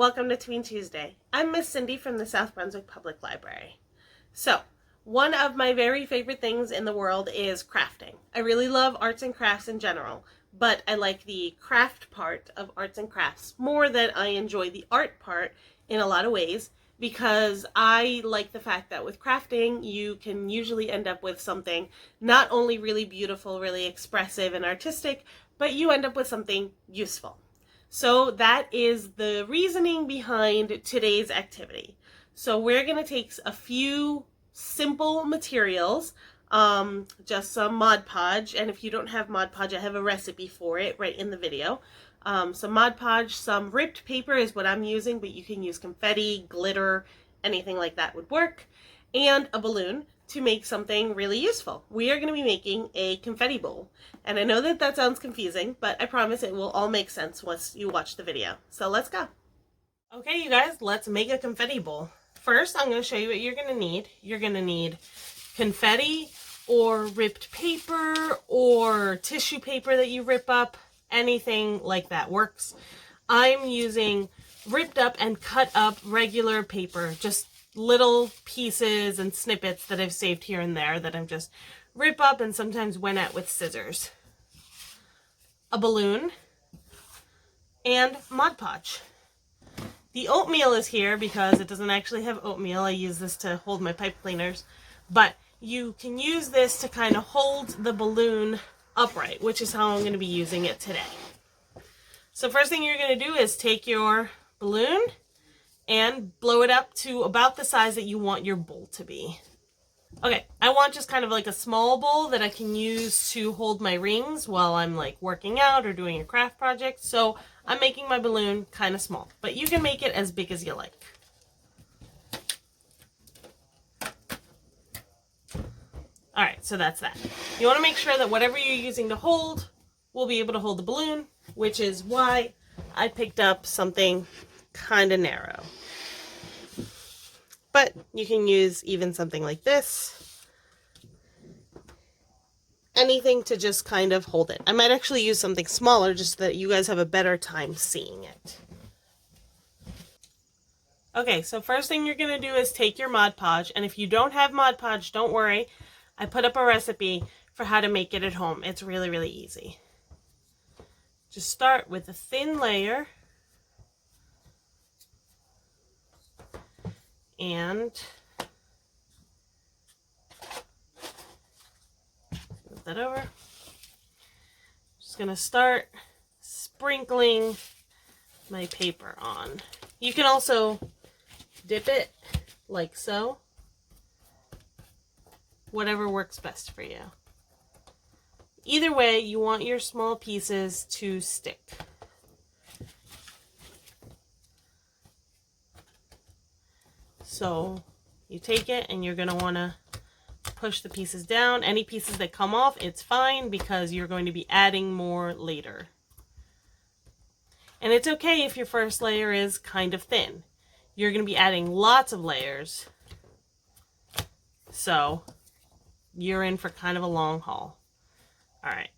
welcome to Tween Tuesday. I'm Miss Cindy from the South Brunswick Public Library. So, one of my very favorite things in the world is crafting. I really love arts and crafts in general, but I like the craft part of arts and crafts more than I enjoy the art part in a lot of ways, because I like the fact that with crafting, you can usually end up with something not only really beautiful, really expressive and artistic, but you end up with something useful. So that is the reasoning behind today's activity. So we're going to take a few simple materials, just some Mod Podge, and if you don't have Mod Podge, I have a recipe for it right in the video. Some Mod Podge, some ripped paper is what I'm using, but you can use confetti, glitter, anything like that would work, and a balloon to make something really useful. We are going to be making a confetti bowl. And I know that that sounds confusing, but I promise it will all make sense once you watch the video. So let's go. Okay, you guys, let's make a confetti bowl. First, I'm going to show you what you're going to need. You're going to need confetti or ripped paper or tissue paper that you rip up. Anything like that works. I'm using ripped up and cut up regular paper, just little pieces and snippets that I've saved here and there that I'm just rip up and sometimes went at with scissors. A balloon and Mod Podge. The oatmeal is here because it doesn't actually have oatmeal. I use this to hold my pipe cleaners, but you can use this to kind of hold the balloon upright, which is how I'm going to be using it today. So first thing you're going to do is take your balloon and blow it up to about the size that you want your bowl to be. Okay, I want just kind of like a small bowl that I can use to hold my rings while I'm like working out or doing a craft project. So I'm making my balloon kind of small, but you can make it as big as you like. All right, so that's that. You want to make sure that whatever you're using to hold will be able to hold the balloon, which is why I picked up something kind of narrow. But you can use even something like this. Anything to just kind of hold it. I might actually use something smaller just so that you guys have a better time seeing it. Okay, so first thing you're going to do is take your Mod Podge, and if you don't have Mod Podge, don't worry. I put up a recipe for how to make it at home. It's really, really easy. Just start with a thin layer and move that over. Just going to start sprinkling my paper on. You can also dip it like so. Whatever works best for you. Either way, you want your small pieces to stick. So you take it and you're going to want to push the pieces down. Any pieces that come off, it's fine because you're going to be adding more later. And it's okay if your first layer is kind of thin. You're going to be adding lots of layers. So you're in for kind of a long haul. All right.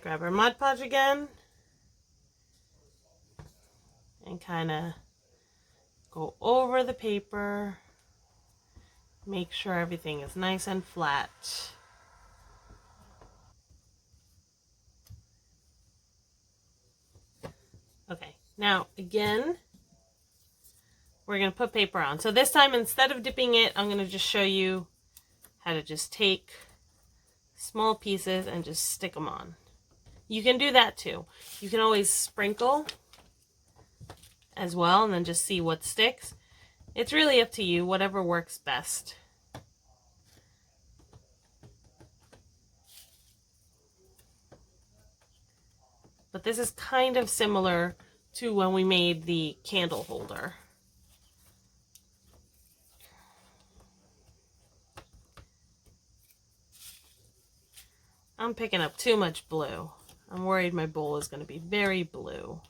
Grab our Mod Podge again and kind of go over the paper. Make sure everything is nice and flat. Okay, now again, we're going to put paper on. So this time, instead of dipping it, I'm going to just show you how to just take small pieces and just stick them on. You can do that too. You can always sprinkle as well and then just see what sticks. It's really up to you, whatever works best. But this is kind of similar to when we made the candle holder. I'm picking up too much blue. I'm worried my bowl is going to be very blue.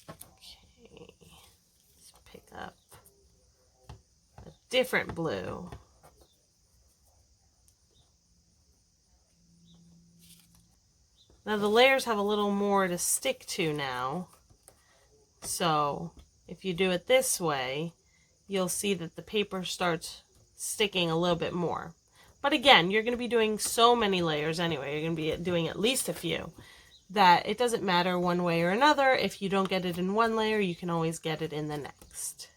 Okay, let's pick up a different blue. Now the layers have a little more to stick to now. So if you do it this way, you'll see that the paper starts sticking a little bit more. But again, you're going to be doing so many layers anyway. You're going to be doing at least a few, that it doesn't matter one way or another. If you don't get it in one layer, you can always get it in the next.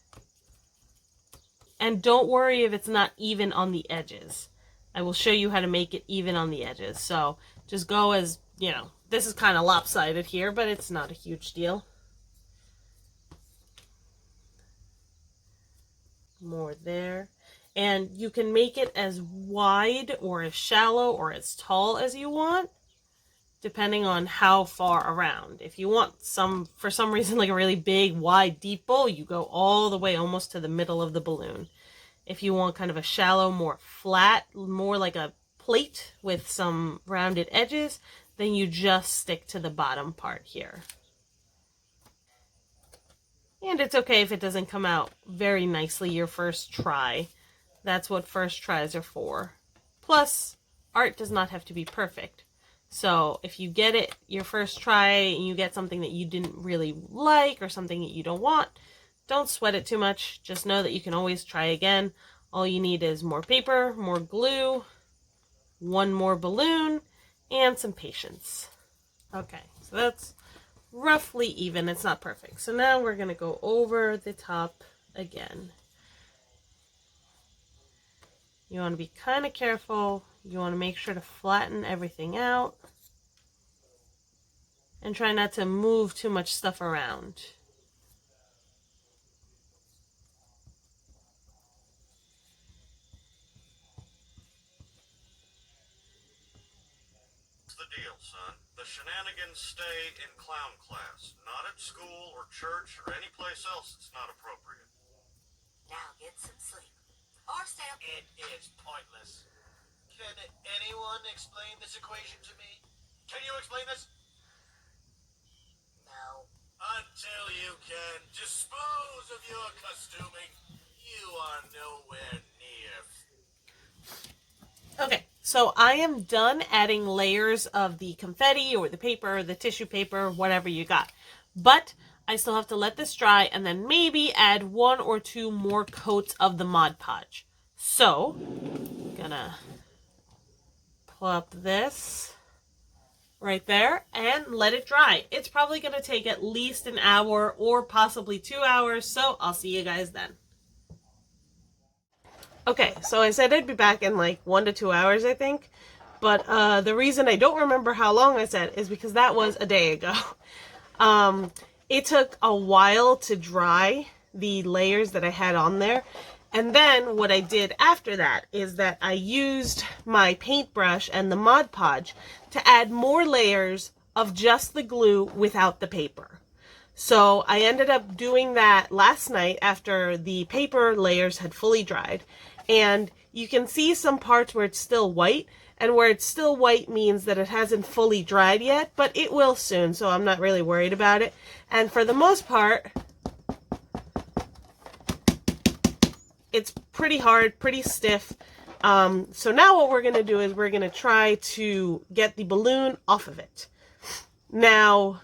And don't worry if it's not even on the edges. I will show you how to make it even on the edges. So just go as, you know, this is kind of lopsided here, but it's not a huge deal. More there. And you can make it as wide or as shallow or as tall as you want, depending on how far around. If you want for some reason, like a really big, wide, deep bowl, you go all the way almost to the middle of the balloon. If you want kind of a shallow, more flat, more like a plate with some rounded edges, then you just stick to the bottom part here. And it's okay if it doesn't come out very nicely your first try. That's what first tries are for. Plus, art does not have to be perfect. So if you get it your first try and you get something that you didn't really like or something that you don't want, don't sweat it too much. Just know that you can always try again. All you need is more paper, more glue, one more balloon, and some patience. Okay, so that's roughly even. It's not perfect. So now we're going to go over the top again. You want to be kind of careful. You want to make sure to flatten everything out. And try not to move too much stuff around. What's the deal, son? The shenanigans stay in clown class, not at school or church or any place else that's not appropriate. Now get some sleep. Or stay up. It is pointless. Can anyone explain this equation to me? Can you explain this? No. Until you can dispose of your costuming, you are nowhere near. Okay, so I am done adding layers of the confetti or the paper or the tissue paper, whatever you got. But I still have to let this dry and then maybe add 1 or 2 more coats of the Mod Podge. So, I'm gonna plop this right there and let it dry. It's probably gonna take at least an hour or possibly 2 hours, so I'll see you guys then. Okay, so I said I'd be back in like 1 to 2 hours, I think. But the reason I don't remember how long I said is because that was a day ago. It took a while to dry the layers that I had on there. And then what I did after that is that I used my paintbrush and the Mod Podge to add more layers of just the glue without the paper. So I ended up doing that last night after the paper layers had fully dried. And you can see some parts where it's still white, and where it's still white means that it hasn't fully dried yet, but it will soon, so I'm not really worried about it. And for the most part, it's pretty hard, pretty stiff. So now what we're going to do is we're going to try to get the balloon off of it. Now,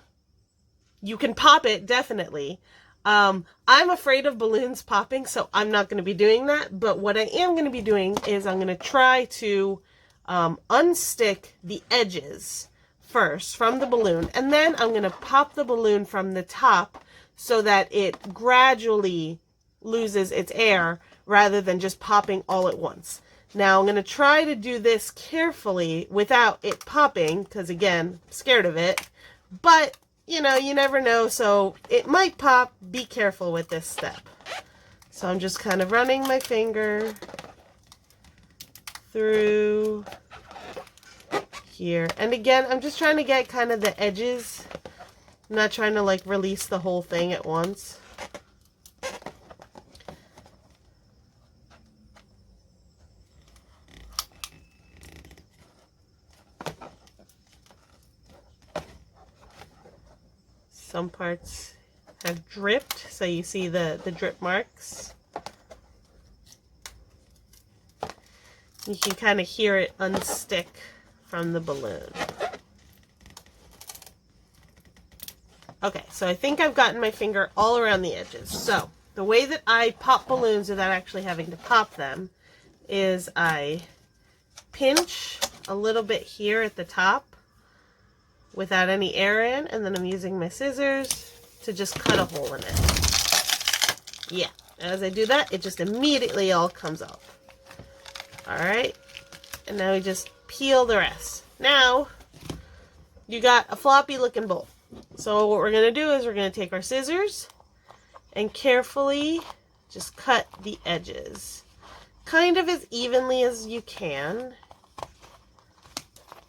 you can pop it, definitely. I'm afraid of balloons popping, so I'm not going to be doing that. But what I am going to be doing is I'm going to try to unstick the edges first from the balloon. And then I'm going to pop the balloon from the top so that it gradually loses its air rather than just popping all at once. Now I'm going to try to do this carefully without it popping, because again, I'm scared of it. But you know, you never know, so it might pop. Be careful with this step. So I'm just kind of running my finger through here. And again, I'm just trying to get kind of the edges. I'm not trying to like release the whole thing at once. Some parts have dripped, so you see the drip marks. You can kind of hear it unstick from the balloon. Okay, so I think I've gotten my finger all around the edges. So the way that I pop balloons without actually having to pop them is I pinch a little bit here at the top without any air in, and then I'm using my scissors to just cut a hole in it. Yeah, as I do that, it just immediately all comes up. Alright, and now we just peel the rest. Now, you got a floppy looking bowl. So what we're going to do is we're going to take our scissors and carefully just cut the edges. Kind of as evenly as you can.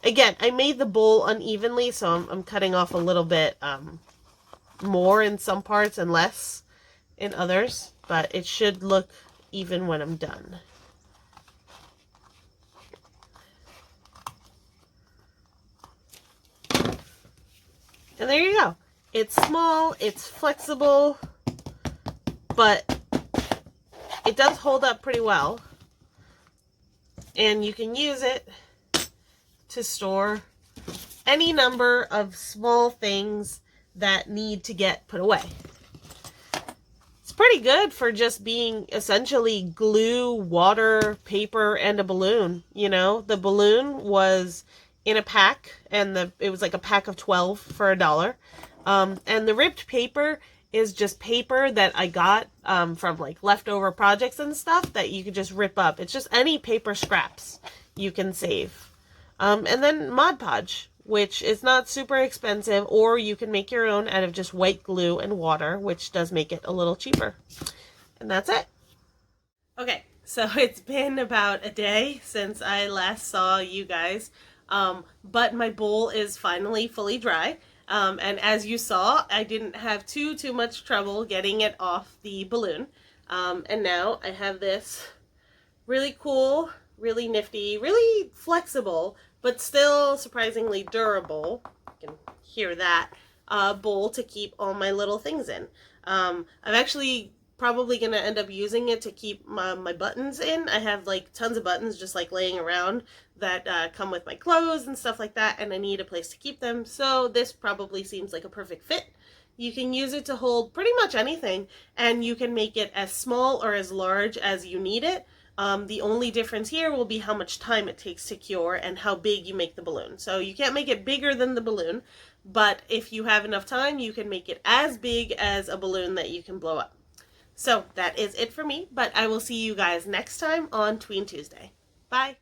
Again, I made the bowl unevenly, so I'm cutting off a little bit more in some parts and less in others. But it should look even when I'm done. And there you go. It's small, it's flexible, but it does hold up pretty well. And you can use it to store any number of small things that need to get put away. It's pretty good for just being essentially glue, water, paper, and a balloon. You know, the balloon was in a pack, and it was like a pack of 12 for $1. And the ripped paper is just paper that I got from like leftover projects and stuff that you could just rip up. It's just any paper scraps you can save. And then Mod Podge, which is not super expensive, or you can make your own out of just white glue and water, which does make it a little cheaper. And that's it. Okay, so it's been about a day since I last saw you guys. But my bowl is finally fully dry. And as you saw, I didn't have too much trouble getting it off the balloon. And now I have this really cool, really nifty, really flexible, but still surprisingly durable, you can hear that, bowl to keep all my little things in. I'm actually probably going to end up using it to keep my buttons in. I have like tons of buttons just like laying around that come with my clothes and stuff like that, and I need a place to keep them, so this probably seems like a perfect fit. You can use it to hold pretty much anything, and you can make it as small or as large as you need it. The only difference here will be how much time it takes to cure and how big you make the balloon. So you can't make it bigger than the balloon, but if you have enough time, you can make it as big as a balloon that you can blow up. So that is it for me, but I will see you guys next time on Tween Tuesday. Bye!